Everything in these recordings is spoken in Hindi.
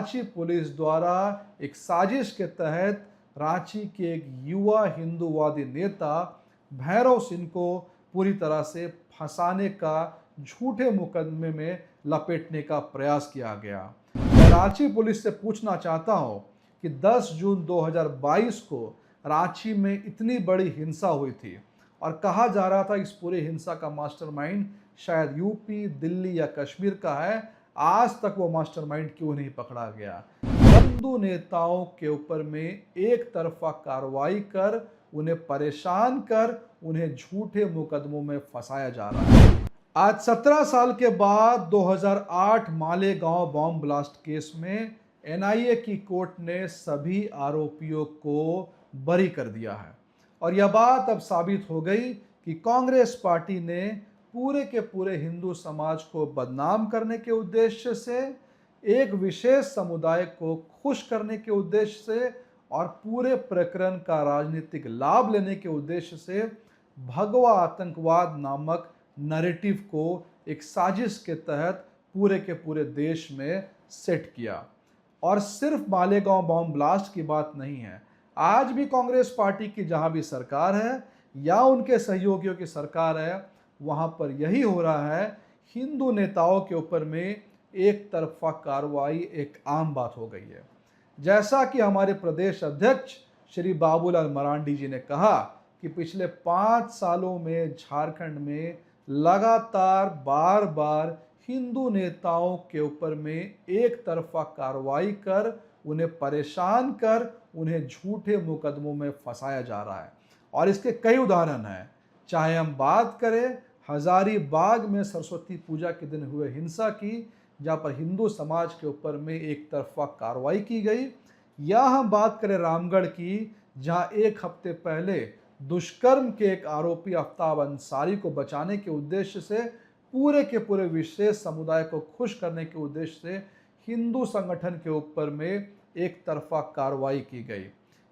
रांची पुलिस द्वारा एक साजिश के तहत रांची के एक युवा हिंदूवादी नेता भैरव सिंह को पूरी तरह से फंसाने का झूठे मुकदमे में लपेटने का प्रयास किया गया। मैं रांची पुलिस से पूछना चाहता हूं कि 10 जून 2022 को रांची में इतनी बड़ी हिंसा हुई थी और कहा जा रहा था इस पूरे हिंसा का मास्टरमाइंड शायद यूपी, दिल्ली या कश्मीर का है। आज तक वो मास्टरमाइंड क्यों नहीं पकड़ा गया? हिंदू नेताओं के ऊपर में एक तरफा कार्रवाई कर, उन्हें परेशान कर, उन्हें झूठे मुकदमों में फंसाया जा रहा है। आज 17 साल के बाद 2008 मालेगांव बॉम्ब ब्लास्ट केस में एनआईए की कोर्ट ने सभी आरोपियों को बरी कर दिया है और यह बात अब साबित हो गई कि कांग्रेस पार्टी ने पूरे के पूरे हिंदू समाज को बदनाम करने के उद्देश्य से, एक विशेष समुदाय को खुश करने के उद्देश्य से और पूरे प्रकरण का राजनीतिक लाभ लेने के उद्देश्य से भगवा आतंकवाद नामक नैरेटिव को एक साजिश के तहत पूरे के पूरे देश में सेट किया। और सिर्फ मालेगांव बॉम्ब ब्लास्ट की बात नहीं है, आज भी कांग्रेस पार्टी की जहां भी सरकार है या उनके सहयोगियों की सरकार है, वहां पर यही हो रहा है। हिंदू नेताओं के ऊपर में एक तरफा कार्रवाई एक आम बात हो गई है। जैसा कि हमारे प्रदेश अध्यक्ष श्री बाबूलाल मरांडी जी ने कहा कि पिछले 5 सालों में झारखंड में लगातार बार बार हिंदू नेताओं के ऊपर में एक तरफा कार्रवाई कर, उन्हें परेशान कर, उन्हें झूठे मुकदमों में फंसाया जा रहा है। और इसके कई उदाहरण हैं। चाहे हम बात करें हजारीबाग में सरस्वती पूजा के दिन हुए हिंसा की, जहाँ पर हिंदू समाज के ऊपर में एक तरफा कार्रवाई की गई, या हम बात करें रामगढ़ की, जहाँ एक हफ्ते पहले दुष्कर्म के एक आरोपी आफ्ताब अंसारी को बचाने के उद्देश्य से, पूरे के पूरे विशेष समुदाय को खुश करने के उद्देश्य से हिंदू संगठन के ऊपर में एक तरफा कार्रवाई की गई।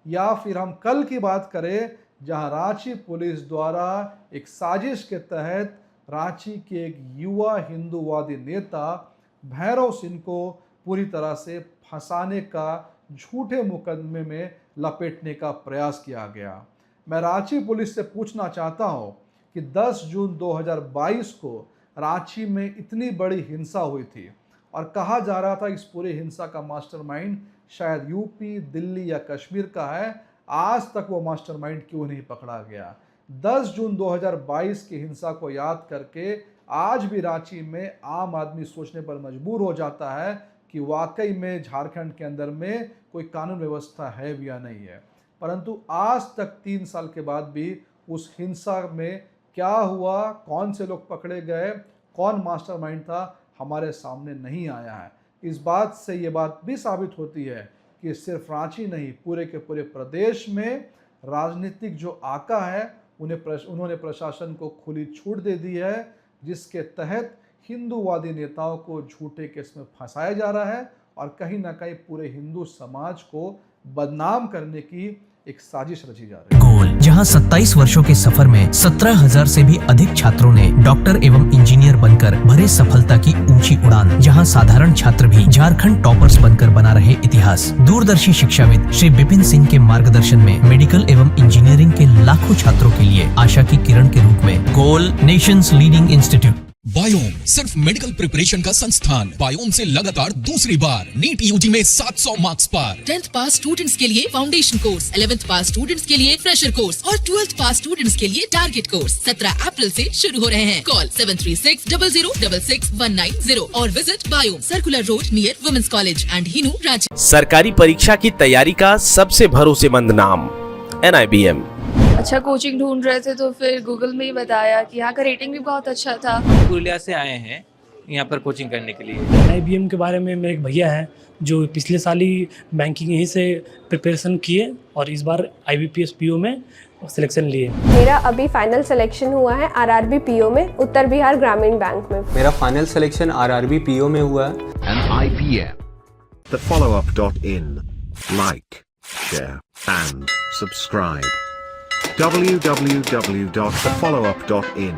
या फिर हम कल की बात करें जहां रांची पुलिस द्वारा एक साजिश के तहत रांची के एक युवा हिंदूवादी नेता भैरव सिंह को पूरी तरह से फंसाने का झूठे मुकदमे में लपेटने का प्रयास किया गया। मैं रांची पुलिस से पूछना चाहता हूं कि 10 जून 2022 को रांची में इतनी बड़ी हिंसा हुई थी और कहा जा रहा था इस पूरे हिंसा का मास्टरमाइंड शायद यूपी, दिल्ली या कश्मीर का है। आज तक वो मास्टरमाइंड क्यों नहीं पकड़ा गया? 10 जून 2022 की हिंसा को याद करके आज भी रांची में आम आदमी सोचने पर मजबूर हो जाता है कि वाकई में झारखंड के अंदर में कोई कानून व्यवस्था है भी या नहीं है। परंतु आज तक 3 साल के बाद भी उस हिंसा में क्या हुआ, कौन से लोग पकड़े गए, कौन मास्टरमाइंड था, हमारे सामने नहीं आया है। इस बात से ये बात भी साबित होती है कि सिर्फ रांची नहीं, पूरे के पूरे प्रदेश में राजनीतिक जो आका है उन्होंने प्रशासन को खुली छूट दे दी है, जिसके तहत हिंदूवादी नेताओं को झूठे केस में फंसाया जा रहा है और कहीं ना कहीं पूरे हिंदू समाज को बदनाम करने की एक साजिश रची जा रही है। गोल, जहां 27 वर्षों के सफर में 17,000 से भी अधिक छात्रों ने डॉक्टर एवं इंजीनियर बनकर भरे सफलता की ऊंची उड़ान, जहां साधारण छात्र भी झारखंड टॉपर्स बनकर बना रहे इतिहास। दूरदर्शी शिक्षाविद श्री विपिन सिंह के मार्गदर्शन में मेडिकल एवं इंजीनियरिंग के लाखों छात्रों के लिए आशा की किरण के रूप में गोल, नेशंस लीडिंग इंस्टीट्यूट। बायोम सिर्फ मेडिकल प्रिपरेशन का संस्थान। बायोम से लगातार दूसरी बार नीट यूजी में 700 मार्क्स पार। 10th पास स्टूडेंट्स के लिए फाउंडेशन कोर्स, 11th पास स्टूडेंट्स के लिए फ्रेशर कोर्स और 12th पास स्टूडेंट्स के लिए टारगेट कोर्स 17 अप्रैल से शुरू हो रहे हैं। कॉल 7360066190 और visit Biome, circular road near women's college and Hinoo, Ranchi. सरकारी परीक्षा की तैयारी का सबसे भरोसेमंद नाम NIBM। अच्छा कोचिंग ढूंढ रहे थे तो फिर गूगल में ही बताया कि यहाँ का रेटिंग भी बहुत अच्छा था। पुरुलिया से आए हैं यहाँ पर कोचिंग करने के लिए। NIBM के बारे में मेरे एक भैया हैं जो पिछले साल ही बैंकिंग यहीं से प्रिपरेशन किए और इस बार IBPS PO में सिलेक्शन लिए। मेरा अभी फाइनल सिलेक्शन हुआ है RRB PO में, उत्तर बिहार ग्रामीण बैंक में। मेरा फाइनल सिलेक्शन RRB PO में हुआ है। IBM, thefollowup.in, like, share and subscribe. www.thefollowup.in